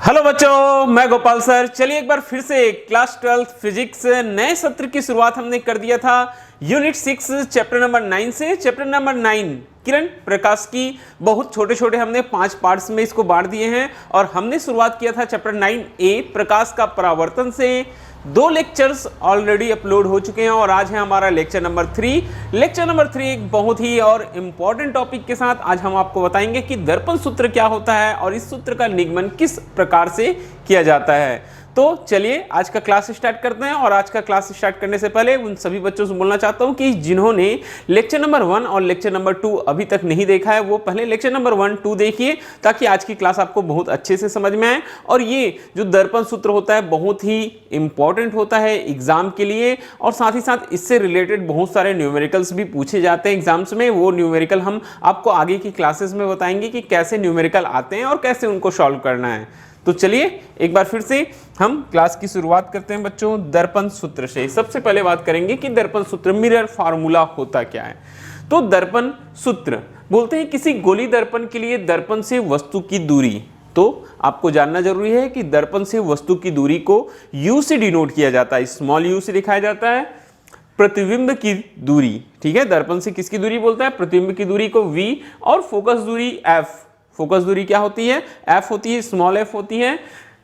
Hello बच्चों, मैं Gopal sir. चलिए एक बार फिर से क्लास 12 फिजिक्स नए सत्र की शुरुआत हमने कर दिया था यूनिट 6 चैप्टर नंबर 9 से। चैप्टर नंबर 9 किरण प्रकाश की बहुत छोटे छोटे हमने 5 पार्ट्स में इसको बांट दिए हैं और हमने शुरुआत किया था चैप्टर 9A प्रकाश का परावर्तन से। 2 लेक्चर्स ऑलरेडी अपलोड हो चुके हैं और आज है हमारा लेक्चर नंबर 3। लेक्चर नंबर 3 एक बहुत ही और इंपॉर्टेंट टॉपिक के साथ आज हम आपको बताएंगे कि दर्पण सूत्र क्या होता है और इस सूत्र का निगमन किस प्रकार से किया जाता है। तो चलिए आज का क्लास स्टार्ट करते हैं। और आज का क्लास स्टार्ट करने से पहले उन सभी बच्चों से बोलना चाहता हूं कि जिन्होंने लेक्चर नंबर 1 और लेक्चर नंबर 2 अभी तक नहीं देखा है वो पहले लेक्चर नंबर 1, 2 देखिए ताकि आज की क्लास आपको बहुत अच्छे से समझ में आए। और ये जो दर्पण सूत्र होता है बहुत ही इंपॉर्टेंट होता है एग्जाम के लिए और साथ ही साथ इससे रिलेटेड बहुत सारे न्यूमेरिकल्स भी पूछे जाते हैं एग्जाम्स में। वो न्यूमेरिकल हम आपको आगे की क्लासेस में बताएंगे कि कैसे न्यूमेरिकल आते हैं और कैसे उनको सॉल्व करना है। तो चलिए एक बार फिर से हम क्लास की शुरुआत करते हैं बच्चों दर्पण सूत्र से। सबसे पहले बात करेंगे कि दर्पण सूत्र मिरर फार्मूला होता क्या है। तो दर्पण सूत्र बोलते हैं किसी गोली दर्पण के लिए दर्पण से वस्तु की दूरी। तो आपको जानना जरूरी है कि दर्पण से वस्तु की दूरी को u से डिनोट किया जाता है, स्मॉल u से दिखाया जाता है। प्रतिबिंब की दूरी, ठीक है, दर्पण से किसकी दूरी बोलता है, प्रतिबिंब की दूरी को v और फोकस दूरी f। फोकस दूरी क्या होती है, f होती है, स्मॉल f होती है।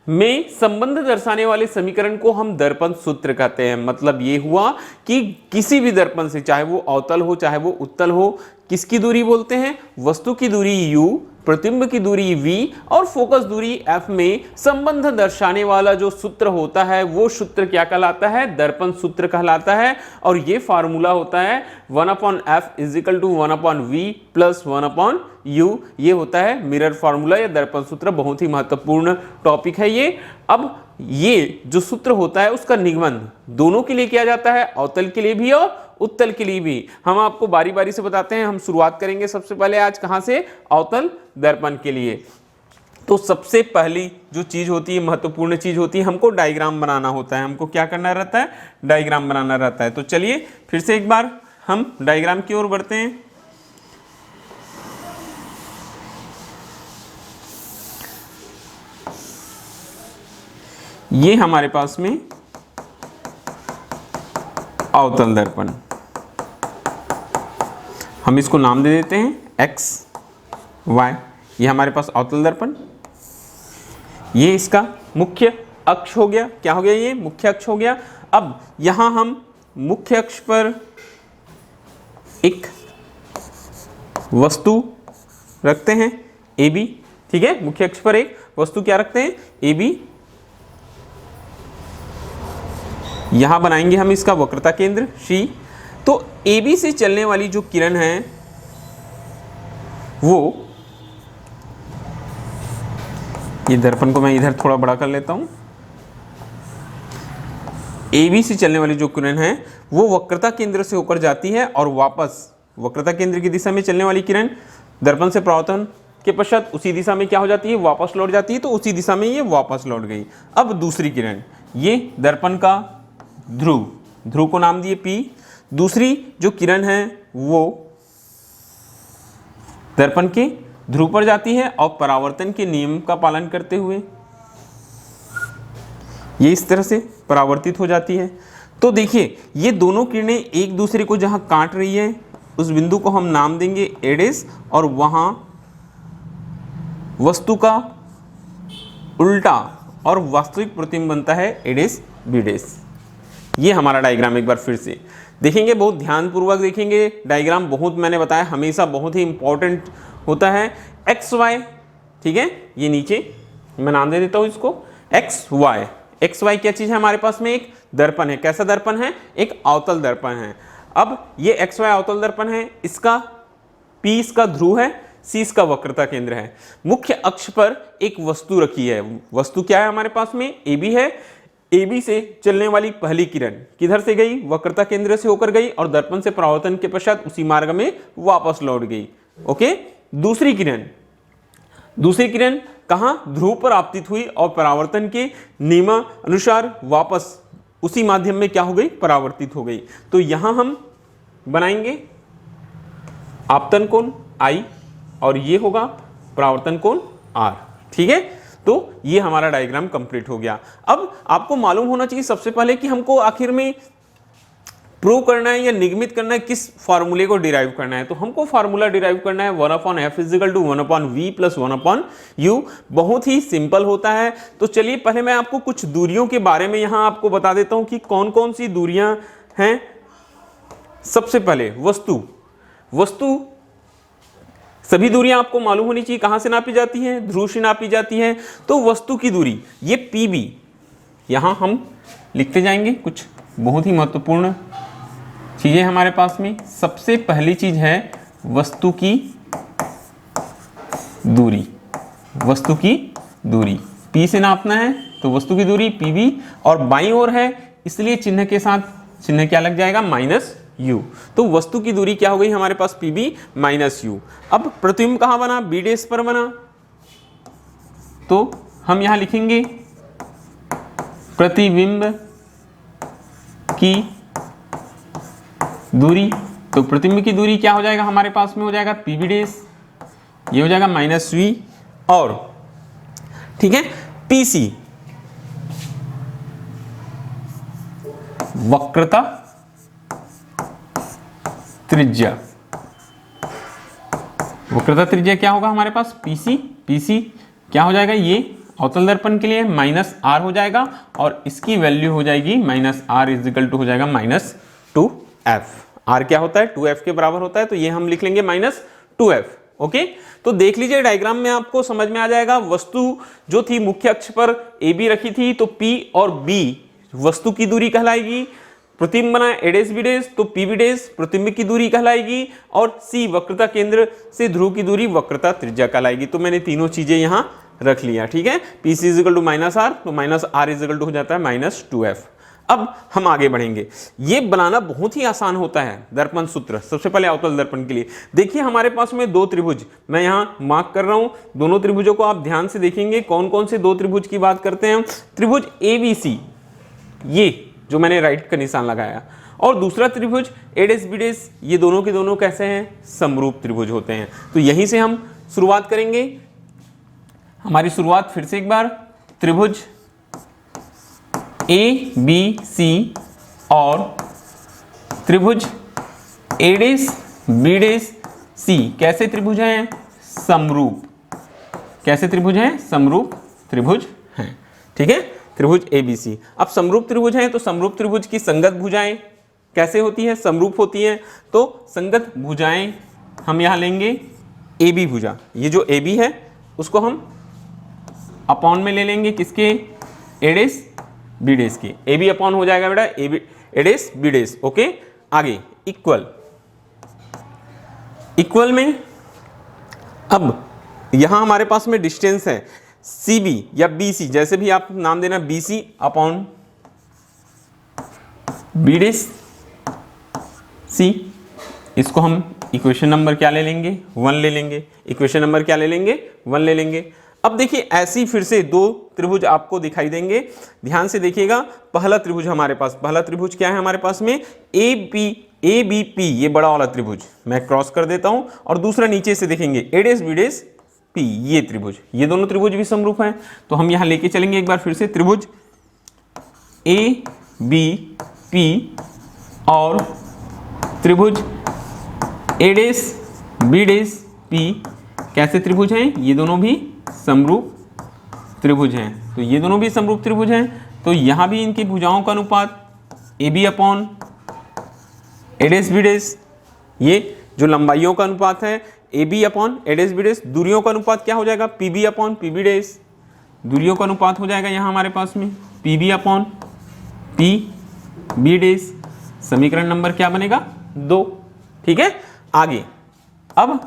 में संबंध दर्शाने वाले समीकरण को हम दर्पण सूत्र कहते हैं। मतलब ये हुआ कि किसी भी दर्पण से, चाहे वो अवतल हो चाहे वो उत्तल हो, किसकी दूरी बोलते हैं, वस्तु की दूरी u, प्रतिबिंब की दूरी v और फोकस दूरी f में संबंध दर्शाने वाला जो सूत्र होता है वो सूत्र क्या कहलाता है, दर्पण सूत्र कहलाता है। और ये फार्मूला होता है 1/f = 1/v + 1/u। ये होता है मिरर फार्मूला या दर्पण सूत्र। बहुत ही महत्वपूर्ण टॉपिक है ये। अब ये जो सूत्र होता है उसका निगमन दोनों के लिए किया जाता है, अवतल के लिए भी और उत्तल के लिए भी। हम आपको बारी बारी से बताते हैं। हम शुरुआत करेंगे सबसे पहले आज कहां से, अवतल दर्पण के लिए। तो सबसे पहली जो चीज होती है, महत्वपूर्ण चीज होती है, हमको डायग्राम बनाना होता है। हमको क्या करना रहता है, डायग्राम बनाना रहता है। तो चलिए फिर से एक बार हम डायग्राम की ओर बढ़ते हैं। ये हमारे पास में अवतल दर्पण, हम इसको नाम दे देते हैं x, y। ये हमारे पास अवतल दर्पण, ये इसका मुख्य अक्ष हो गया। क्या हो गया, ये मुख्य अक्ष हो गया। अब यहां हम मुख्य अक्ष पर एक वस्तु रखते हैं AB, ठीक है। मुख्य अक्ष पर एक वस्तु क्या रखते हैं, AB। यहां बनाएंगे हम इसका वक्रता केंद्र C। तो AB से चलने वाली जो किरण है वो, ये दर्पण को मैं इधर थोड़ा बड़ा कर लेता हूं। AB से चलने वाली जो किरण है वो वक्रता केंद्र से होकर जाती है और वापस वक्रता केंद्र की दिशा में चलने वाली किरण दर्पण से परावर्तन के पश्चात उसी दिशा में क्या हो जाती है, वापस लौट जाती है। तो उसी दिशा में ये वापस लौट गई। अब दूसरी किरण, ये दर्पण का ध्रुव को नाम दिए P। दूसरी जो किरण है वो दर्पण के ध्रुव पर जाती है और परावर्तन के नियम का पालन करते हुए ये इस तरह से परावर्तित हो जाती है। तो देखिए ये दोनों किरणें एक दूसरे को जहां काट रही है उस बिंदु को हम नाम देंगे A' और वहां वस्तु का उल्टा और वास्तविक प्रतिबिंब बनता है A', B'। ये हमारा डायग्राम एक बार फिर से देखेंगे, बहुत ध्यानपूर्वक देखेंगे। डायग्राम बहुत, मैंने बताया, हमेशा बहुत ही इंपॉर्टेंट होता है। एक्स वाई, ठीक है, ये नीचे मैं नाम दे देता हूं इसको एक्स वाई। एक्स वाई क्या चीज है, हमारे पास में एक दर्पण है। कैसा दर्पण है, एक अवतल दर्पण है। अब ये एक्स वाई अवतल दर्पण है, इसका P इसका ध्रुव है, C इसका वक्रता केंद्र है। मुख्य अक्ष पर एक वस्तु रखी है। वस्तु क्या है हमारे पास में, AB है। AB से चलने वाली पहली किरण किधर से गई, वक्रता केंद्र से होकर गई और दर्पण से परावर्तन के पश्चात उसी मार्ग में वापस लौट गई। ओके। दूसरी किरण कहां, ध्रुव पर आपतित हुई और परावर्तन के नियम अनुसार वापस उसी माध्यम में क्या हो गई, परावर्तित हो गई। तो यहां हम बनाएंगे आपतन कोण I और ये होगा परावर्तन कोण R, ठीक है। तो तो ये हमारा डायग्राम कंप्लीट हो गया। अब आपको मालूम होना चाहिए सबसे पहले कि हमको आखिर में प्रूव करना है या निगमित करना है, किस फार्मूले को डिराइव करना है। तो हमको फार्मूला डिराइव करना है 1/f = 1/v + 1/u। बहुत ही सिंपल होता है। तो चलिए पहले मैं आपको कुछ दूरियों के बारे में यहां आपको बता देता हूं कि कौन कौन सी दूरियां हैं। सबसे पहले वस्तु सभी दूरियां आपको मालूम होनी चाहिए कहां से नापी जाती हैं, ध्रुव से नापी जाती है। तो वस्तु की दूरी ये pb, यहां हम लिखते जाएंगे कुछ बहुत ही महत्वपूर्ण चीजें हमारे पास में। सबसे पहली चीज है वस्तु की दूरी। वस्तु की दूरी P से नापना है तो वस्तु की दूरी PB, और बाईं ओर है इसलिए चिन्ह के साथ चिन्ह क्या लग जाएगा, -u। तो वस्तु की दूरी क्या हो गई हमारे पास, PB -u। अब प्रतिबिंब कहां बना, B' पर बना, तो हम यहां लिखेंगे प्रतिबिंब की दूरी। तो प्रतिबिंब की दूरी क्या हो जाएगा हमारे पास में, हो जाएगा PB', ये हो जाएगा -v। और ठीक है, PC वक्रता त्रिज्या। वक्रता त्रिज्या क्या होगा हमारे पास, PC क्या हो जाएगा, ये अवतल दर्पण के लिए -r हो जाएगा, और इसकी वैल्यू हो जाएगी -r हो जाएगा -2f। r क्या होता है, 2f के बराबर होता है, तो ये हम लिख लेंगे -2f। ओके, तो देख लीजिए डायग्राम में आपको समझ में आ जाएगा। वस्तु जो थी मुख्य अक्ष पर AB रखी थी, तो P और B वस्तु की दूरी कहलाएगी। प्रतिबिंब बना A', तो PB' प्रतिबिंब की दूरी कहलाएगी, और C वक्रता केंद्र से ध्रुव की दूरी वक्रता त्रिज्या कहलाएगी। तो मैंने तीनों चीजें यहां रख लिया। ठीक है, PC = -r, तो -r हो जाता है -2f। अब हम आगे बढ़ेंगे। ये बनाना बहुत ही आसान होता है दर्पण सूत्र। सबसे पहले अवतल दर्पण के लिए देखिए हमारे पास में दो त्रिभुज, मैं यहाँ मार्क कर रहा हूँ। दोनों त्रिभुजों को आप ध्यान से देखेंगे कौन कौन से दो त्रिभुज की बात करते हैं। त्रिभुज ABC, ये जो मैंने राइट का निशान लगाया, और दूसरा त्रिभुज A', ये दोनों के दोनों कैसे हैं, समरूप त्रिभुज होते हैं। तो यहीं से हम शुरुआत करेंगे। हमारी शुरुआत फिर से एक बार, त्रिभुज ABC और त्रिभुज A',B',C कैसे त्रिभुज हैं, समरूप। कैसे त्रिभुज हैं, समरूप त्रिभुज हैं। ठीक है, त्रिभुज ABC। अब समरूप त्रिभुज हैं तो समरूप त्रिभुज की संगत भुजाएं कैसे होती है, समरूप होती हैं। तो संगत भुजाएं हम यहां लेंगे AB भुजा। ये जो AB है उसको हम अपॉन में ले लेंगे किसके, A',B' की। AB अपॉन हो जाएगा बेटा A',B'। ओके, आगे इक्वल में अब यहां हमारे पास में डिस्टेंस है CB या BC, जैसे भी आप नाम देना, BC अपॉन B', C। इसको हम इक्वेशन नंबर क्या ले लेंगे, 1 ले लेंगे। इक्वेशन नंबर क्या ले लेंगे, 1 ले लेंगे। अब देखिए ऐसी फिर से दो त्रिभुज आपको दिखाई देंगे, ध्यान से देखिएगा। पहला त्रिभुज हमारे पास, पहला त्रिभुज क्या है हमारे पास में, ABP, ये बड़ा वाला त्रिभुज मैं क्रॉस कर देता हूं, और दूसरा नीचे से देखेंगे A',B',P, ये त्रिभुज, ये दोनों त्रिभुज भी समरूप हैं। तो हम यहां लेके चलेंगे एक बार फिर से, त्रिभुज ABP और त्रिभुज A',B',P कैसे त्रिभुज हैं, ये दोनों भी समरूप त्रिभुज हैं। तो ये दोनों भी समरूप त्रिभुज हैं। तो यहां भी इनकी भुजाओं का अनुपात AB अपॉन A',B', ये जो लंबाइयों का अनुपात है AB अपॉन A',B'। दूरियों का अनुपात क्या हो जाएगा, PB अपॉन PB'। दूरियों का अनुपात हो जाएगा यहाँ हमारे पास में PB अपॉन PB'। समीकरण नंबर क्या बनेगा, 2। ठीक है, आगे अब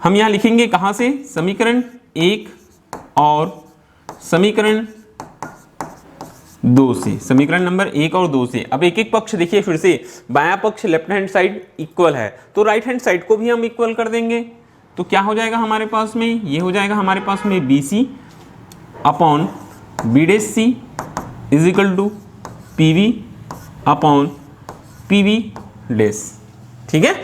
हम यहां लिखेंगे कहां से, समीकरण 1 और समीकरण 2 से, समीकरण नंबर 1 और 2 से। अब एक एक पक्ष देखिए फिर से, बायां पक्ष लेफ्ट हैंड साइड इक्वल है, तो राइट हैंड साइड को भी हम इक्वल कर देंगे। तो क्या हो जाएगा हमारे पास में, ये हो जाएगा हमारे पास में BC upon B',C is equal to PB upon PB'। ठीक है,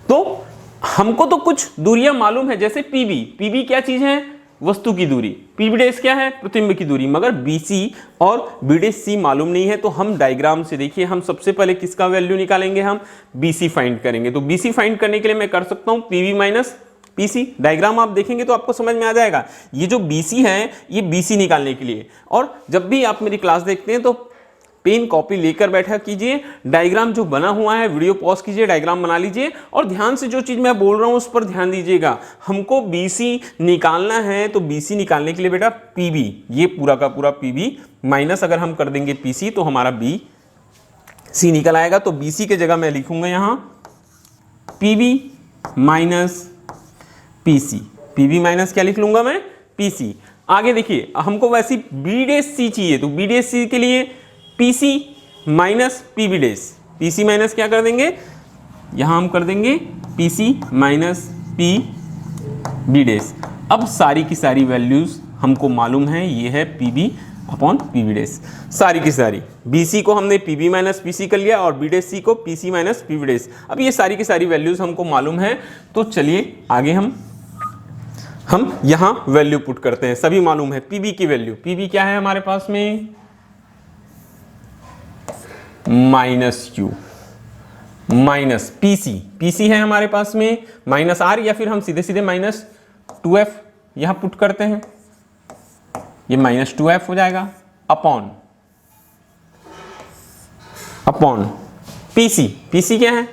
तो हमको तो कुछ दूरियां मालूम है, जैसे PB क्या चीज है, वस्तु की दूरी, पीबी डैश क्या है, प्रतिबिंब की दूरी, मगर बीसी और बी डैश सी मालूम नहीं है। तो हम डायग्राम से देखिए, हम सबसे पहले किसका वैल्यू निकालेंगे, हम बीसी फाइंड करेंगे। तो बीसी फाइंड करने के लिए मैं कर सकता हूं पीबी माइनस पीसी। डायग्राम आप देखेंगे तो आपको समझ में आ जाएगा, ये जो बीसी है ये बीसी निकालने के लिए। और जब भी आप मेरी क्लास देखते हैं तो पेन कॉपी लेकर बैठा कीजिए, डायग्राम जो बना हुआ है वीडियो पॉज कीजिए, डायग्राम बना लीजिए और ध्यान से जो चीज मैं बोल रहा हूं उस पर ध्यान दीजिएगा। हमको बीसी निकालना है, तो बीसी निकालने के लिए बेटा पीबी, ये पूरा का पूरा पीबी माइनस अगर हम कर देंगे पीसी तो हमारा बी सी निकल आएगा। तो बीसी के जगह मैं लिखूंगा यहां PB minus PC, PB minus क्या लिख लूंगा मैं, पीसी। आगे देखिए, हमको वैसी बी डैश सी चाहिए, तो बी डैश सी के लिए PC minus PB dash, PC minus क्या कर देंगे, यहां हम कर देंगे PC minus P B dash. अब सारी की सारी वैल्यूज हमको मालूम है, ये है पीबी अपॉन पीबी डैश, सारी की सारी। बीसी को हमने पीबी माइनस पीसी कर लिया और बी डैश सी को पीसी माइनस पीबी डैश। अब ये सारी की सारी वैल्यूज हमको मालूम है। तो चलिए आगे हम यहां वैल्यू पुट करते हैं, सभी मालूम है। पीबी की वैल्यू, पीबी क्या है हमारे पास में, minus you minus PC, PC है हमारे पास में माइनस आर, या फिर हम सीधे सीधे माइनस 2f यहां पुट करते हैं, ये माइनस 2f हो जाएगा अपॉन पीसी, पीसी क्या है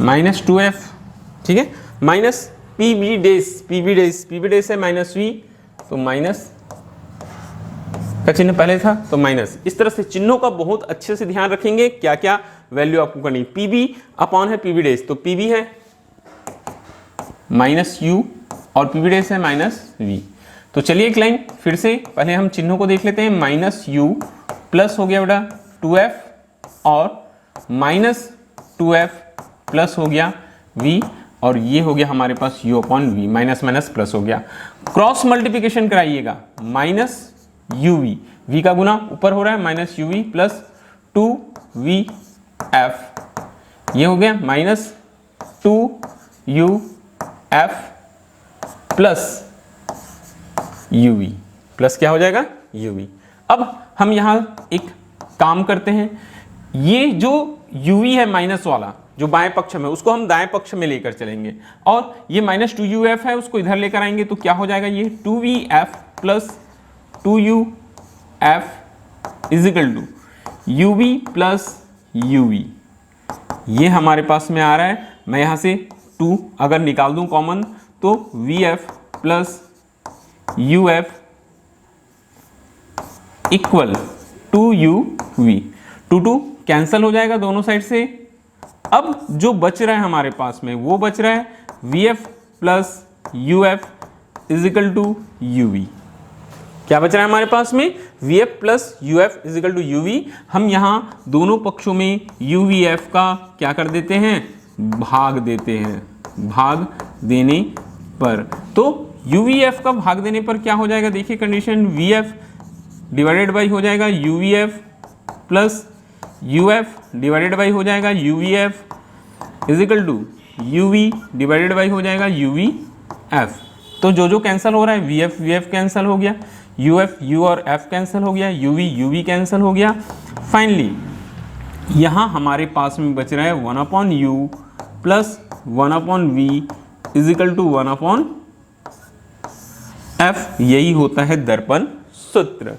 माइनस 2f, ठीक है, minus PB dash, PB dash, PB dash है माइनस वी, तो माइनस का चिन्ह पहले था तो माइनस। इस तरह से चिन्हों का बहुत अच्छे से ध्यान रखेंगे, क्या क्या वैल्यू आपको करनी। पीबी अपॉन है पीबी डैश, तो पीबी है माइनस यू और पीबी डैश है माइनस वी। तो चलिए एक लाइन फिर से पहले हम चिन्हों को देख लेते हैं। माइनस यू प्लस हो गया बेटा 2f और माइनस 2f प्लस हो गया v, और ये हो गया हमारे पास u upon v, minus minus plus हो गया। क्रॉस मल्टीप्लिकेशन कराइएगा, माइनस uv, v का गुना ऊपर हो रहा है माइनस uv प्लस 2vf, ये हो गया minus 2uf plus uv, plus क्या हो जाएगा uv। अब हम यहां एक काम करते हैं, ये जो uv है माइनस वाला जो बाएं पक्ष में, उसको हम दाएं पक्ष में लेकर चलेंगे, और ये माइनस 2uf है उसको इधर लेकर आएंगे, तो क्या हो जाएगा, ये 2vf plus 2uf is equal to uv plus uv, ये हमारे पास में आ रहा है। मैं यहाँ से 2 अगर निकाल दूं कॉमन तो vf plus uf equal 2uv, 2 cancel हो जाएगा दोनों साइड से। अब जो बच रहा है हमारे पास में वो बच रहा है vf plus uf is equal to uv। क्या बच रहा है हमारे पास में, vf plus uf is equal to uv। हम यहाँ दोनों पक्षों में uvf का क्या कर देते हैं, भाग देते हैं, भाग देने पर। तो uvf का भाग देने पर क्या हो जाएगा, देखिए कंडीशन, vf डिवाइडेड बाई हो जाएगा uvf plus uf divided by हो जाएगा uvf is equal to uv divided by हो जाएगा uvf। तो जो कैंसिल हो रहा है, vf vf कैंसिल हो गया, uf u और f कैंसिल हो गया, uv uv कैंसिल हो गया। फाइनली यहाँ हमारे पास में बच रहा है 1 upon u plus 1 upon v is equal to 1 upon f। यही होता है दर्पण सूत्र,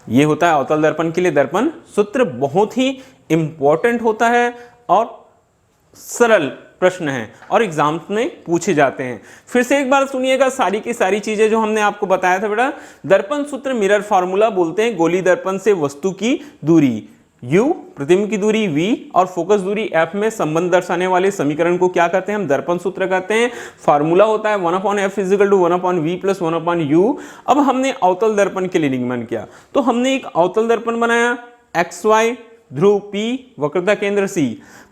ये होता है अवतल दर्पण के लिए दर्पण सूत्र। बहुत ही इंपॉर्टेंट होता है और सरल प्रश्न है और एग्जाम में पूछे जाते हैं। फिर से एक बार सुनिएगा सारी की सारी चीजें जो हमने आपको बताया था बेटा। दर्पण सूत्र मिरर फार्मूला बोलते हैं गोली दर्पण से वस्तु की दूरी u, प्रतिबिंब की दूरी v और फोकस दूरी f में संबंध दर्शाने वाले समीकरण को क्या कहते हैं, हम दर्पण सूत्र कहते हैं। फार्मूला होता है 1 upon f is equal to 1 upon v plus 1 upon u। अब हमने अवतल दर्पण के लिए निगमन किया, तो हमने एक अवतल दर्पण बनाया, xy ध्रुव P, वक्रता केंद्र C,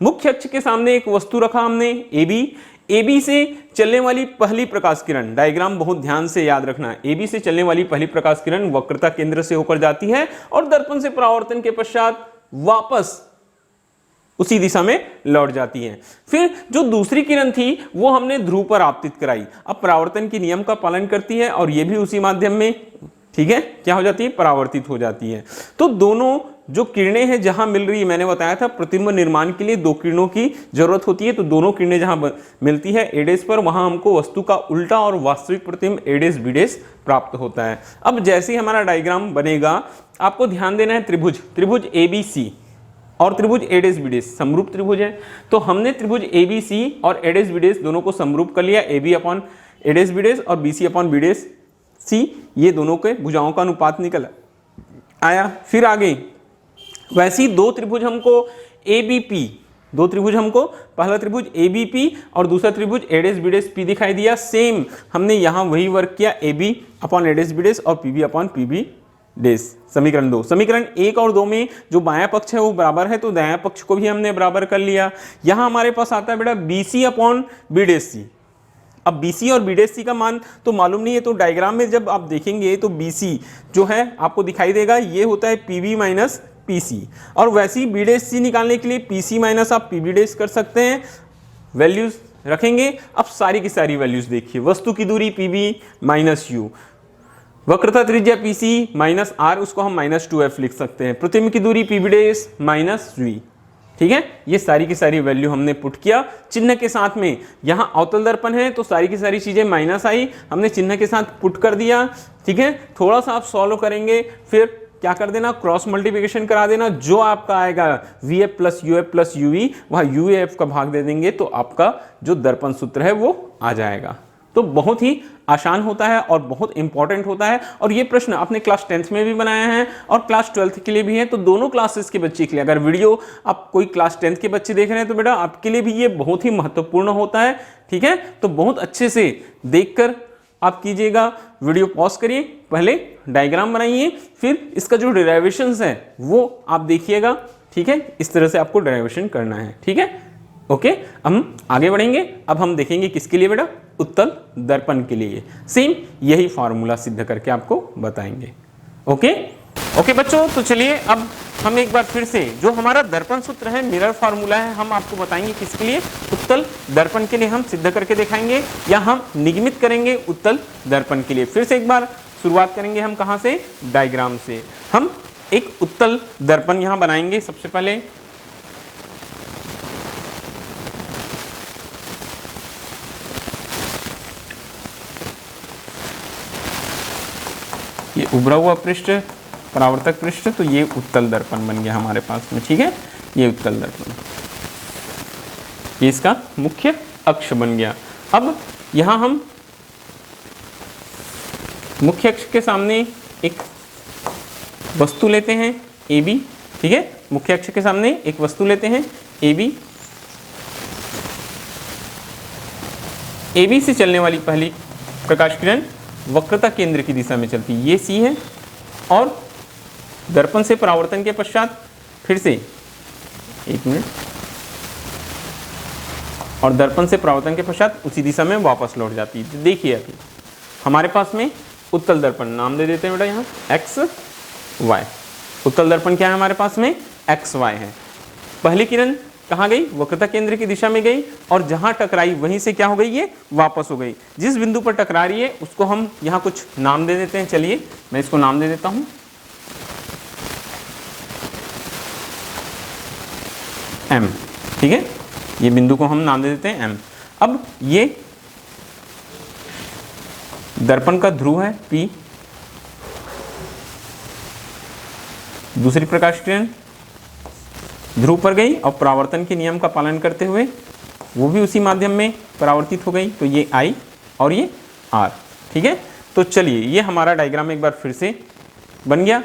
मुख्य अक्ष के सामने एक वस्तु रखा हमने AB से चलने वाली पहली प्रकाश किरण, डायग्राम बहुत ध्यान से याद रखना है, AB से चलने वाली पहली प्रकाश किरण वक्रता केंद्र से होकर जाती है और दर्पण से परावर्तन के पश्चात वापस उसी दिशा में लौट जाती है। फिर जो दूसरी किरण थी वो हमने ध्रुव पर आपतित कराई, अब परावर्तन के नियम का पालन करती है और ये भी उसी माध्यम में, ठीक है, क्या हो जाती है, परावर्तित हो जाती है। तो दोनों जो किरणें हैं जहां मिल रही है, मैंने बताया था प्रतिबिंब निर्माण के लिए दो किरणों की जरूरत होती है, तो दोनों किरणें जहां मिलती है एडेस पर, वहां हमको वस्तु का उल्टा और वास्तविक प्रतिबिंब एडेस बीडेस प्राप्त होता है। अब जैसे ही हमारा डायग्राम बनेगा आपको ध्यान देना है, त्रिभुज ABC और त्रिभुज एडेस बीडेस समरूप त्रिभुज है, तो हमने त्रिभुज ABC और एडेस बीडेस दोनों को समरूप कर लिया, AB अपॉन एडेस बीडेस और BC अपॉन बीडेस C, ये दोनों के भुजाओं का अनुपात निकल आया। फिर आगे वैसे ही दो त्रिभुज हमको ABP, दो त्रिभुज हमको, पहला त्रिभुज ABP और दूसरा त्रिभुज एडेस बीडेस P दिखाई दिया, सेम हमने यहाँ वही वर्क किया, AB अपॉन एडेस बीडेस और PB अपॉन PB डेस। समीकरण 2, समीकरण 1 और 2 में जो बायां पक्ष है वो बराबर है, तो दायां पक्ष को भी हमने बराबर कर लिया। यहाँ हमारे पास आता है बेटा BC अपॉन बीडेस C। अब BC और बीडेस C का मान तो मालूम नहीं है, तो डायग्राम में जब आप देखेंगे तो BC जो है आपको दिखाई देगा, ये होता है PB माइनस PC, और वैसे ही बीडेस C निकालने के लिए PC माइनस आप PB डेस कर सकते हैं, वैल्यूज रखेंगे। अब सारी की सारी वैल्यूज देखिए, वस्तु की दूरी PB माइनस U, वक्रता त्रिज्या PC माइनस R, उसको हम माइनस 2F लिख सकते हैं, प्रतिबिंब की दूरी PB डेस माइनस V, ठीक है। ये सारी की सारी वैल्यू हमने पुट किया चिन्ह के साथ में, यहाँ अवतल दर्पण है तो सारी की सारी चीजें माइनस आई, हमने चिन्ह के साथ पुट कर दिया, ठीक है। थोड़ा सा आप सॉल्व करेंगे, फिर क्या कर देना, क्रॉस मल्टीप्लिकेशन करा देना, जो आपका आएगा VF plus UF plus UV, वहाँ UF का भाग दे देंगे तो आपका जो दर्पण सूत्र है वो आ जाएगा। तो बहुत ही आसान होता है और बहुत इंपॉर्टेंट होता है, और ये प्रश्न आपने क्लास 10th में भी बनाया है और क्लास 12th के लिए भी है, तो दोनों क्लासेस के बच्चे के लिए, अगर वीडियो आप कोई क्लास 10th के बच्चे देख रहे हैं तो बेटा आपके लिए भी ये बहुत ही महत्वपूर्ण होता है, ठीक है। तो बहुत अच्छे से देखकर आप कीजिएगा, वीडियो पॉज करिए, पहले डायग्राम बनाइए, फिर इसका जो डेरिवेशंस है वो आप देखिएगा, ठीक है। इस तरह से आपको डेरिवेशन करना है, ठीक है, ओके। हम आगे बढ़ेंगे, अब हम देखेंगे किसके लिए बेटा, उत्तल दर्पण के लिए, सेम यही फॉर्मूला सिद्ध करके आपको बताएंगे, ओके बच्चों। तो चलिए अब हम एक बार फिर से जो हमारा दर्पण सूत्र है, मिरर फार्मूला है, हम आपको बताएंगे किसके लिए, उत्तल दर्पण के लिए हम सिद्ध करके दिखाएंगे या हम निगमित करेंगे उत्तल दर्पण के लिए। फिर से एक बार शुरुआत करेंगे हम कहाँ से, डायग्राम से। हम एक उत्तल दर्पण यहाँ बनाएंगे। सबसे पहले ये उभरा हुआ पृष्ठ, परावर्तक पृष्ठ, तो ये उत्तल दर्पण बन गया हमारे पास में, ठीक है। ये उत्तल दर्पण, ये इसका मुख्य अक्ष बन गया। अब यहां हम मुख्य अक्ष के सामने एक वस्तु लेते हैं AB, ठीक है। मुख्य अक्ष के सामने एक वस्तु लेते हैं AB। AB से चलने वाली पहली प्रकाश किरण वक्रता केंद्र की दिशा में चलती है, ये C है, और दर्पण से परावर्तन के पश्चात फिर से एक मिनट, और दर्पण से परावर्तन के पश्चात उसी दिशा में वापस लौट जाती है। देखिए अभी हमारे पास में उत्तल दर्पण, नाम दे देते हैं बेटा यहाँ XY। उत्तल दर्पण क्या है हमारे पास में, XY है। पहली किरण कहाँ गई, वक्रता केंद्र की दिशा में गई, और जहां टकराई वहीं से क्या हो गई, ये वापस हो गई। जिस बिंदु पर टकरा रही है उसको हम यहाँ कुछ नाम दे देते हैं, चलिए मैं इसको नाम दे देता हूँ M, ठीक है। ये बिंदु को हम नाम दे देते हैं M। अब ये दर्पण का ध्रुव है P, दूसरी प्रकाश किरण ध्रुव पर गई और परावर्तन के नियम का पालन करते हुए वो भी उसी माध्यम में परावर्तित हो गई, तो ये I और ये R, ठीक है। तो चलिए ये हमारा डायग्राम एक बार फिर से बन गया।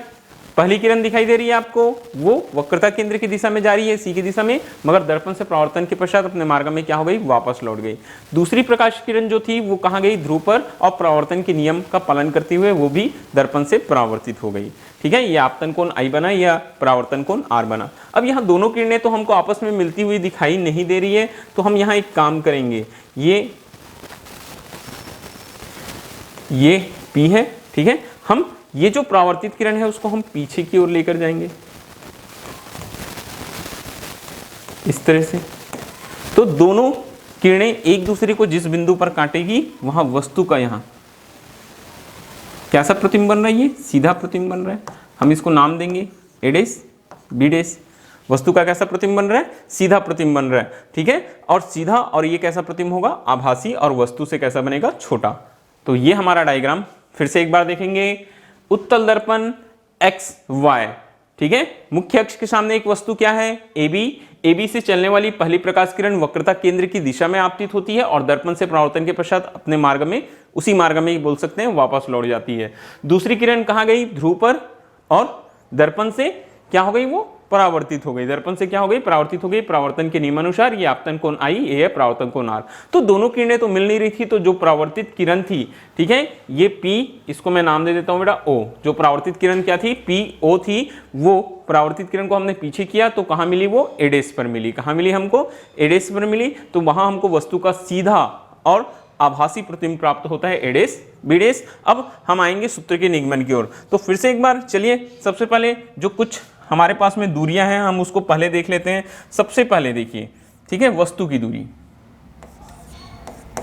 पहली किरण दिखाई दे रही है आपको, वो वक्रता केंद्र की दिशा में जा रही है C की दिशा में, मगर दर्पण से परावर्तन के पश्चात अपने मार्ग में क्या हो गई, वापस लौट गई। दूसरी प्रकाश किरण जो थी वो कहाँ गई, ध्रुव पर, और परावर्तन के नियम का पालन करते हुए वो भी दर्पण से परावर्तित हो गई, ठीक है। ये आपतन कोण I बना या परावर्तन कोण R बना। अब यहाँ दोनों किरणें तो हमको आपस में मिलती हुई दिखाई नहीं दे रही है, तो हम यहाँ एक काम करेंगे, ये P है, ठीक है। हम ये जो परावर्तित किरण है उसको हम पीछे की ओर लेकर जाएंगे, इस तरह से। तो दोनों किरणें एक दूसरे को जिस बिंदु पर काटेगी वहां वस्तु का यहाँ कैसा प्रतिबिंब बन रहा है, ये सीधा प्रतिबिंब बन रहा है। हम इसको नाम देंगे ए डैश बी डैश। वस्तु का कैसा प्रतिबिंब बन रहा है, सीधा प्रतिबिंब बन रहा है, ठीक है। और सीधा और ये कैसा प्रतिबिंब होगा, आभासी, और वस्तु से कैसा बनेगा, छोटा। तो ये हमारा डायग्राम फिर से एक बार देखेंगे। उत्तल दर्पण एक्स वाई, ठीक है। मुख्य अक्ष के सामने एक वस्तु क्या है, AB से चलने वाली पहली प्रकाश किरण वक्रता केंद्र की दिशा में आपतित होती है और दर्पण से परावर्तन के पश्चात अपने मार्ग में, उसी मार्ग में ही बोल सकते हैं, वापस लौट जाती है। दूसरी किरण कहाँ गई, ध्रुव पर, और दर्पण से क्या हो गई, वो परावर्तित हो गई। दर्पण से क्या हो गई, परावर्तित हो गई। परावर्तन के नियमानुसार ये आपतन कोण I, ये है परावर्तन कोण R। तो दोनों किरणें तो मिल नहीं रही थी, तो जो परावर्तित किरण थी, ठीक है, ये P, इसको मैं नाम दे देता हूं बेटा O। जो परावर्तित किरण क्या थी, PO थी। वो परावर्तित किरण को हमने पीछे किया तो कहां मिली, वो A डैश पर मिली। कहां मिली हमको, A डैश पर मिली। तो वहां हमको वस्तु का सीधा और आभासी प्रतिबिंब प्राप्त होता है A डैश B डैश। अब हम आएंगे सूत्र के निगमन की ओर। तो फिर से एक बार चलिए, सबसे पहले जो कुछ हमारे पास में दूरियां हैं हम उसको पहले देख लेते हैं। सबसे पहले देखिए, ठीक है, वस्तु की दूरी।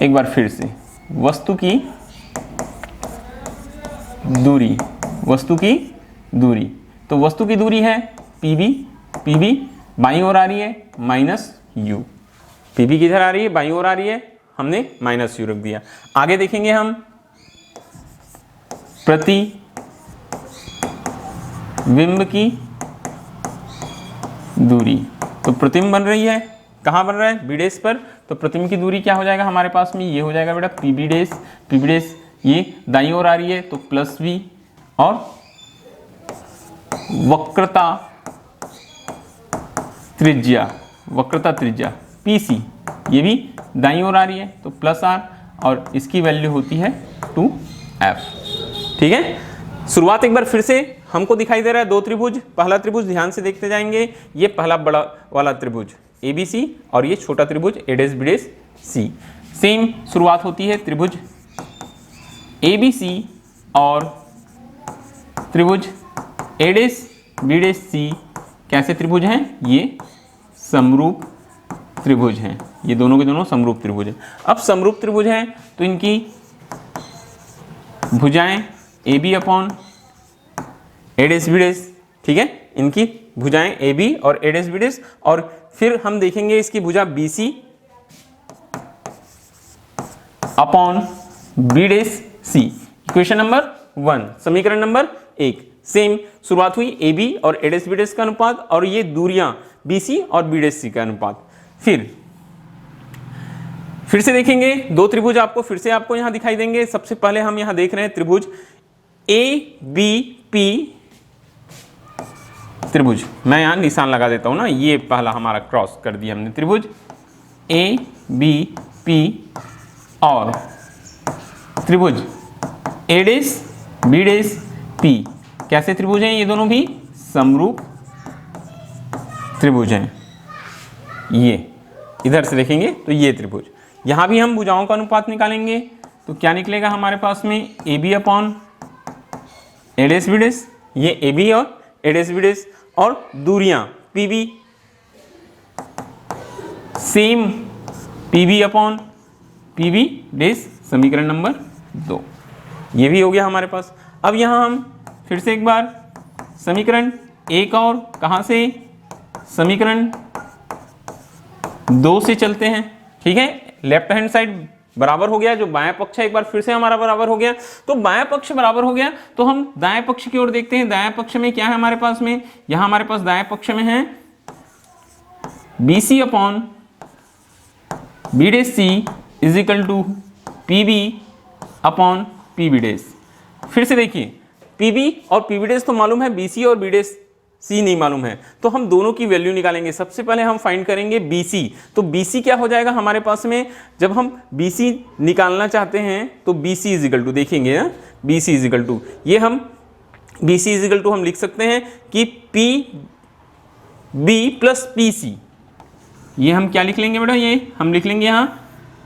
एक बार फिर से, वस्तु की दूरी, वस्तु की दूरी। तो वस्तु की दूरी है PB बाईं ओर आ रही है -u। PB किधर आ रही है, बाईं ओर आ रही है, हमने -u रख दिया। आगे देखेंगे हम प्रतिबिंब की दूरी। तो प्रतिबिंब बन रही है, कहाँ बन रहा है, B डैश पर। तो प्रतिबिंब की दूरी क्या हो जाएगा हमारे पास में, ये हो जाएगा बेटा PB डैश। ये दाईं ओर आ रही है तो +V, और वक्रता त्रिज्या PC, ये भी दाईं ओर आ रही है तो +R, और इसकी वैल्यू होती है 2F, ठीक है। शुरुआत एक बार फिर से हमको दिखाई दे रहा है, दो त्रिभुज। पहला त्रिभुज ध्यान से देखते जाएंगे, ये पहला बड़ा वाला त्रिभुज ABC, और ये छोटा त्रिभुज A dash B dash C। Same शुरुआत होती है त्रिभुज ABC और त्रिभुज A dash B dash C। कैसे त्रिभुज हैं, ये समरूप त्रिभुज हैं, ये दोनों के दोनों समरूप त्रिभुज हैं। अब समरूप त्रिभुज हैं तो इनकी भुजाएं AB upon A dash B dash, ठीक है, इनकी भुजाएं AB और A डैश B डैश। और फिर हम देखेंगे इसकी भुजा BC upon B dash C। Equation number 1, समीकरण नंबर 1। सेम शुरुआत हुई AB और A डैश B डैश का अनुपात, और ये दूरियां BC और B डैश C का अनुपात। फिर से देखेंगे दो त्रिभुज फिर से आपको यहां दिखाई देंगे। सबसे पहले हम यहां देख रहे हैं त्रिभुज ABP त्रिभुज। मैं यहां निशान लगा देता हूं ना, ये पहला हमारा क्रॉस कर दिया हमने। त्रिभुज ABP और त्रिभुज A dash B dash P। कैसे त्रिभुज हैं ये दोनों भी, समरूप त्रिभुज हैं। ये इधर से देखेंगे तो ये त्रिभुज, यहां भी हम भुजाओं का अनुपात निकालेंगे तो क्या निकलेगा हमारे पास में, AB upon A dash B dash, ये AB और A डैश B डैश। और दूरियां PB same PB upon PB dash, समीकरण नंबर 2। ये भी हो गया हमारे पास। अब यहां हम फिर से एक बार समीकरण 1 और कहां से, समीकरण 2 से चलते हैं, ठीक है। लेफ्ट हैंड साइड बराबर हो गया, जो बायां पक्ष है एक बार फिर से हमारा बराबर हो गया। तो बायां पक्ष बराबर हो गया तो हम दाएं पक्ष की ओर देखते हैं। दाएं पक्ष में क्या है हमारे पास में, यहां हमारे पास दाएं पक्ष में है BC upon B dash C is equal to PB upon PB dash. फिर से देखिए PB और PB डैश तो मालूम है, BC और B डैश C नहीं मालूम है, तो हम दोनों की वैल्यू निकालेंगे। सबसे पहले हम फाइंड करेंगे BC। तो BC क्या हो जाएगा हमारे पास में, जब हम BC निकालना चाहते हैं तो BC इज इक्वल टू देखेंगे ना, BC इज इक्वल टू ये हम BC इज इक्वल टू हम लिख सकते हैं कि PB प्लस PC। ये हम क्या लिख लेंगे बेटा, ये हम लिख लेंगे यहाँ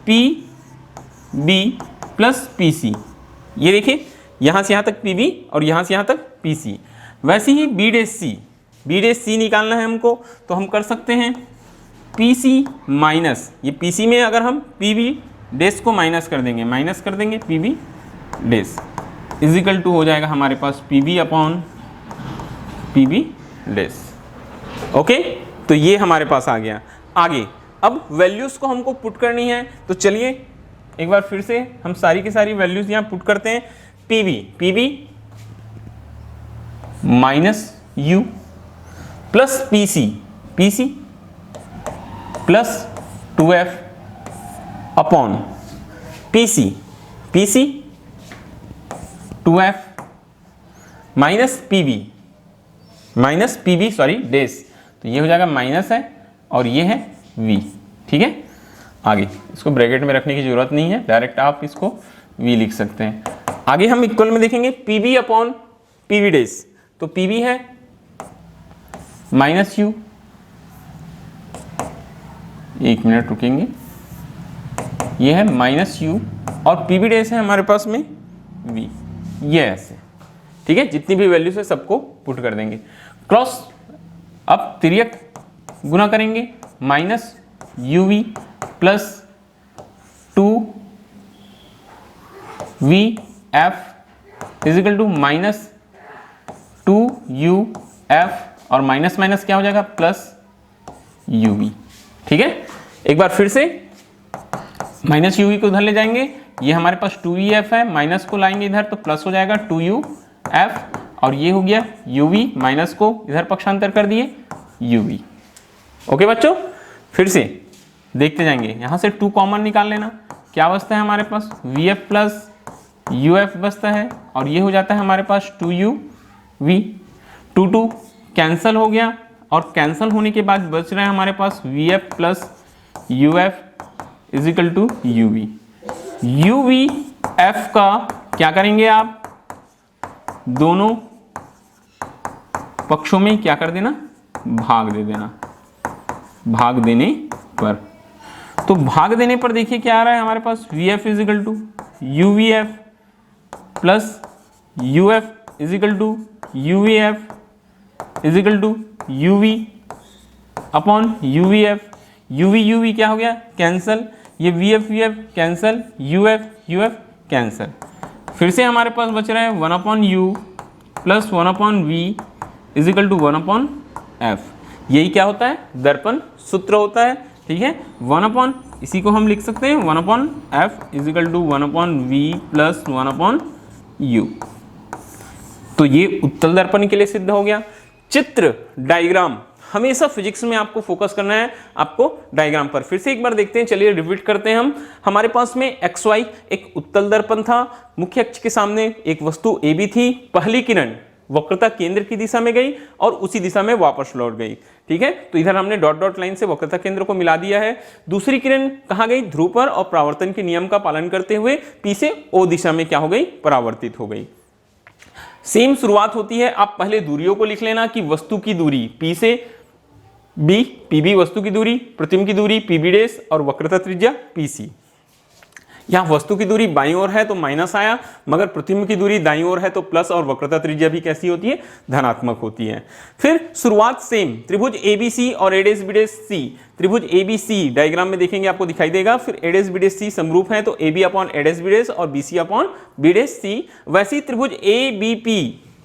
PB प्लस PC। ये देखिए यहाँ से यहाँ तक PB और यहाँ से यहाँ तक PC। वैसे ही B डैश C निकालना है हमको, तो हम कर सकते हैं पीसी माइनस, ये पीसी में अगर हम पीबी डेस को माइनस कर देंगे PB dash is equal to हो जाएगा हमारे पास PB upon PB dash. Okay, तो ये हमारे पास आ गया। आगे अब वैल्यूज को हमको पुट करनी है, तो चलिए एक बार फिर से हम सारी की सारी वैल्यूज यहाँ पुट करते हैं। PB minus u plus PC plus 2f upon PC 2f minus PB sorry डेस, तो ये हो जाएगा माइनस है और ये है v। ठीक है, आगे इसको ब्रैकेट में रखने की जरूरत नहीं है, डायरेक्ट आप इसको v लिख सकते हैं। आगे हम इक्वल में देखेंगे pb अपॉन पीबी डेस, तो pb है माइनस u, एक मिनट रुकेंगे, ये है माइनस u और पीबी डेस है हमारे पास में v, ये ऐसे। ठीक है, जितनी भी वैल्यूज है सबको पुट कर देंगे। क्रॉस अब तिर्यक गुना करेंगे, minus uv plus 2vf is equal to minus 2uf और माइनस माइनस क्या हो जाएगा प्लस uv। ठीक है, एक बार फिर से माइनस uv को उधर ले जाएंगे, ये हमारे पास 2vf है, माइनस को लाएंगे इधर तो प्लस हो जाएगा 2uf और ये हो गया uv, माइनस को इधर पक्षांतर कर दिए uv। ओके बच्चों, फिर से देखते जाएंगे, यहां से 2 कॉमन निकाल लेना, क्या बचता है हमारे पास vf प्लस uf बचता है और ये हो जाता है हमारे पास 2uv। 2 कैंसल हो गया और कैंसल होने के बाद बच रहा है हमारे पास vf plus uf is equal to uv। uvf का क्या करेंगे आप, दोनों पक्षों में क्या कर देना, भाग दे देना। भाग देने पर, तो भाग देने पर देखिए क्या आ रहा है हमारे पास vf is equal to uvf plus uf is equal to uvf is equal to uv upon uvf। uv क्या हो गया कैंसल, ये vf कैंसल, uf कैंसल। फिर से हमारे पास बच रहा है 1/u plus 1/v is equal to 1/f। यही क्या होता है, दर्पण सूत्र होता है। ठीक है, 1 इसी को हम लिख सकते हैं 1/f is equal to 1/v plus 1/u। तो ये उत्तल दर्पण के लिए सिद्ध हो गया। चित्र डायग्राम, हमेशा फिजिक्स में आपको फोकस करना है, आपको डायग्राम पर। फिर से एक बार देखते हैं, चलिए रिपीट करते हैं हम। हमारे पास में XY एक उत्तल दर्पण था, मुख्य अक्ष के सामने एक वस्तु AB थी, पहली किरण वक्रता केंद्र की दिशा में गई और उसी दिशा में वापस लौट गई। ठीक है, तो इधर हमने डॉट डॉट लाइन से वक्रता केंद्र को मिला दिया है। दूसरी किरण कहाँ गई, ध्रुव पर, और परावर्तन के नियम का पालन करते हुए P से O दिशा में क्या हो गई, परावर्तित हो गई। सेम शुरुआत होती है, आप पहले दूरियों को लिख लेना कि वस्तु की दूरी P से B, PB वस्तु की दूरी, प्रतिबिंब की दूरी PB डेस और वक्रता त्रिज्या PC। यहाँ वस्तु की दूरी बाईं ओर है तो माइनस आया, मगर प्रतिबिंब की दूरी दाईं ओर है तो प्लस, और वक्रता त्रिज्या भी कैसी होती है, धनात्मक होती है। फिर शुरुआत सेम, त्रिभुज ABC और ADS BDS C, त्रिभुज ABC डायग्राम में देखेंगे आपको दिखाई देगा। फिर ADS BDS C समरूप है तो AB अपॉन ADS BDS और BC अपॉन BDS C। वैसे ही त्रिभुज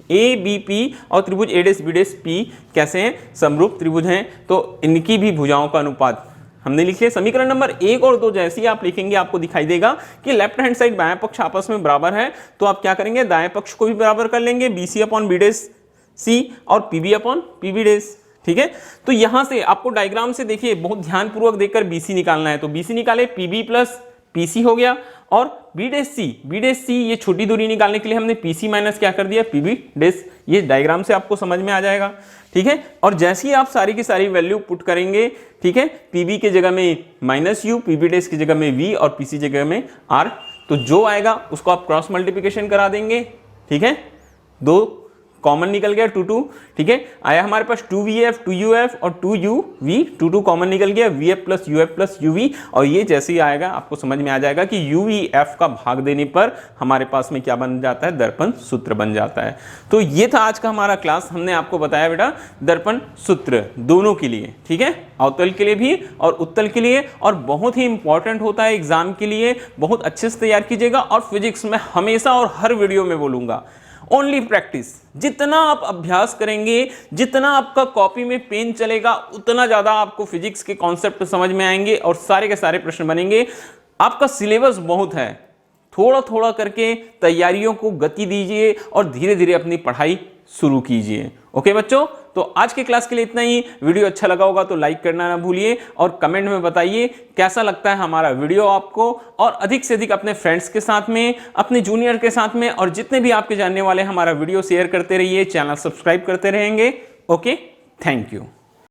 ABP और त्रिभुज ADS BDS P कैसे हैं, समरूप त्रिभुज हैं, तो इनकी भी भुजाओं का अनुपात हमने लिखे। समीकरण नंबर 1 और 2 जैसे ही आप लिखेंगे आपको दिखाई देगा कि लेफ्ट हैंड साइड बाएं पक्ष आपस में बराबर है, तो आप क्या करेंगे, दाएं पक्ष को भी बराबर कर लेंगे, BC अपॉन BDS C और PB अपॉन PB डेस। ठीक है, तो यहां से आपको डायग्राम से देखिए बहुत ध्यानपूर्वक देखकर BC निकालना है, तो BC निकाले, PB प्लस PC हो गया, और B डेस C ये छोटी दूरी निकालने के लिए हमने PC माइनस क्या कर दिया, PB डेस। ये डायग्राम से आपको समझ में आ जाएगा। ठीक है, और जैसे ही आप सारी की सारी वैल्यू पुट करेंगे, ठीक है, PB के जगह में -u, PB डेस की जगह में V और PC जगह में R, तो जो आएगा उसको आप क्रॉस मल्टीप्लिकेशन करा देंगे। ठीक है, 2 कॉमन निकल गया 2 2, ठीक है। आया हमारे पास 2vf 2uf और 2uv, 2 कॉमन निकल गया, vf plus uf plus uv, और ये जैसे ही आएगा आपको समझ में आ जाएगा कि uvf का भाग देने पर हमारे पास में क्या बन जाता है, दर्पण सूत्र बन जाता है। तो ये था आज का हमारा क्लास, हमने आपको बताया बेटा दर्पण सूत्र दोनों के लिए, ठीक है, अवतल के लिए भी और उत्तल के लिए, और बहुत ही इंपॉर्टेंट होता है एग्जाम के लिए, बहुत अच्छे से तैयार कीजिएगा। और फिजिक्स में हमेशा और हर वीडियो में बोलूंगा, ओनली प्रैक्टिस, जितना आप अभ्यास करेंगे, जितना आपका कॉपी में पेन चलेगा, उतना ज्यादा आपको फिजिक्स के कॉन्सेप्ट समझ में आएंगे और सारे के सारे प्रश्न बनेंगे। आपका सिलेबस बहुत है, थोड़ा थोड़ा करके तैयारियों को गति दीजिए और धीरे धीरे अपनी पढ़ाई शुरू कीजिए। ओके बच्चों, तो आज के क्लास के लिए इतना ही। वीडियो अच्छा लगा होगा तो लाइक करना ना भूलिए और कमेंट में बताइए कैसा लगता है हमारा वीडियो आपको, और अधिक से अधिक अपने फ्रेंड्स के साथ में, अपने जूनियर के साथ में और जितने भी आपके जानने वाले हमारा वीडियो शेयर करते रहिए, चैनल सब्सक्राइब करते रहेंगे। Okay, thank you.